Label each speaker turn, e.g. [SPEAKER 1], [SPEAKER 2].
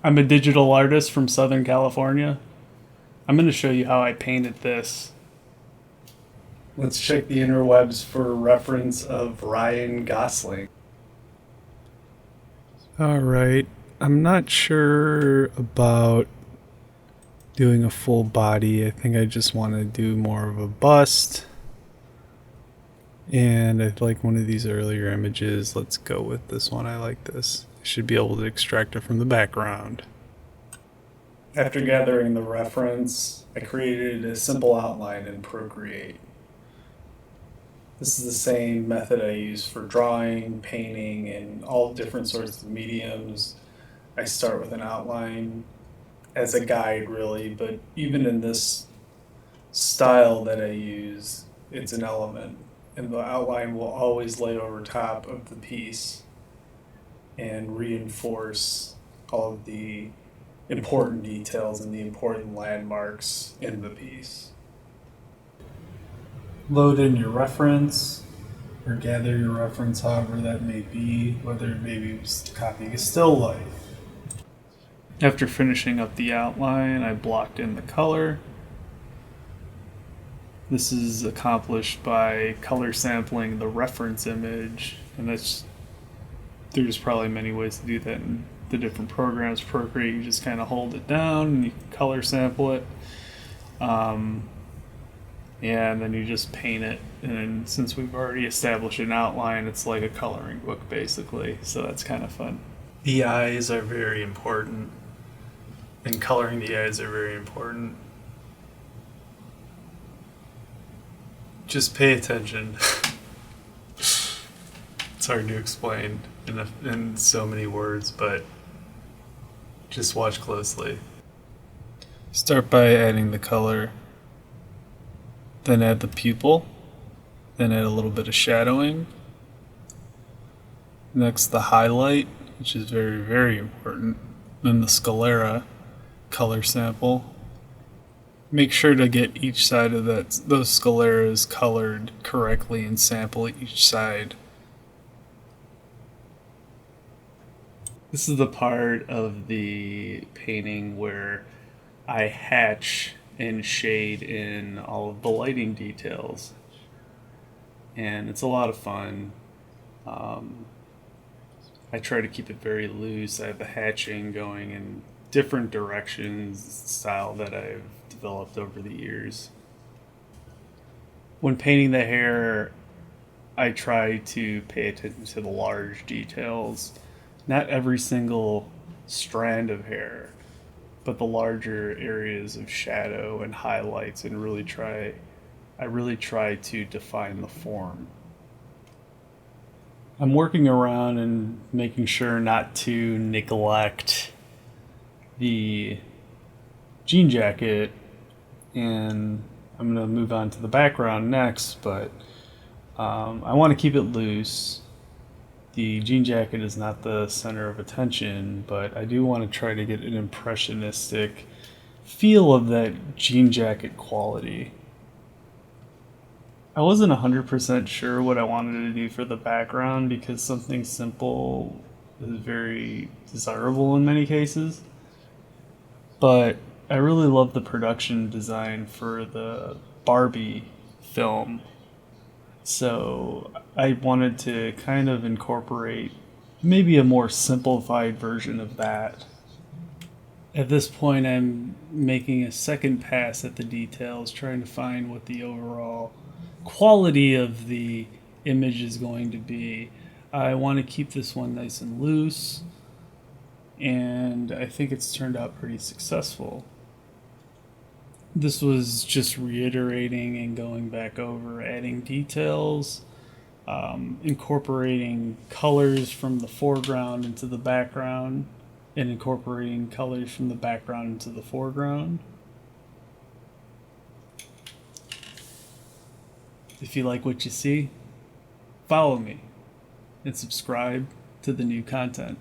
[SPEAKER 1] I'm a digital artist from Southern California. I'm going to show you how I painted this. Let's check the interwebs for reference of Ryan Gosling. All right. I'm not sure about doing a full body. I think I just want to do more of a bust. And I like one of these earlier images. Let's go with this one. I like this. I should be able to extract it from the background. After gathering the reference, I created a simple outline in Procreate. This is the same method I use for drawing, painting, and all different sorts of mediums. I start with an outline as a guide, really, but even in this style that I use, it's an element, and the outline will always lay over top of the piece and reinforce all of the important details and the important landmarks in the piece. Load in your reference or gather your reference, however that may be, whether maybe it's copying a still life. After finishing up the outline, I blocked in the color. This is accomplished by color sampling the reference image, and there's probably many ways to do that in the different programs. Procreate, you just kind of hold it down and you color sample it. And then you just paint it. And since we've already established an outline, it's like a coloring book basically. So that's kind of fun. The eyes are very important, and coloring the eyes are very important. Just pay attention. It's hard to explain in so many words, but just watch closely. Start by adding the color, then add the pupil, then add a little bit of shadowing. Next, the highlight, which is very, very important. Then the sclera color sample. Make sure to get each side of those scleras colored correctly and sample each side. This is the part of the painting where I hatch and shade in all of the lighting details. And it's a lot of fun. I try to keep it very loose. I have the hatching going in different directions, style that I've developed over the years. When painting the hair, I try to pay attention to the large details. Not every single strand of hair, but the larger areas of shadow and highlights, and I really try to define the form. I'm working around and making sure not to neglect the jean jacket, and I'm going to move on to the background next, but I want to keep it loose. The jean jacket is not the center of attention, but I do want to try to get an impressionistic feel of that jean jacket quality. I wasn't 100% sure what I wanted to do for the background because something simple is very desirable in many cases. But I really love the production design for the Barbie film. So I wanted to kind of incorporate maybe a more simplified version of that. At this point, I'm making a second pass at the details, trying to find what the overall quality of the image is going to be. I want to keep this one nice and loose, and I think it's turned out pretty successful. This was just reiterating and going back over, adding details, incorporating colors from the foreground into the background, and incorporating colors from the background into the foreground. If you like what you see, follow me and subscribe to the new content.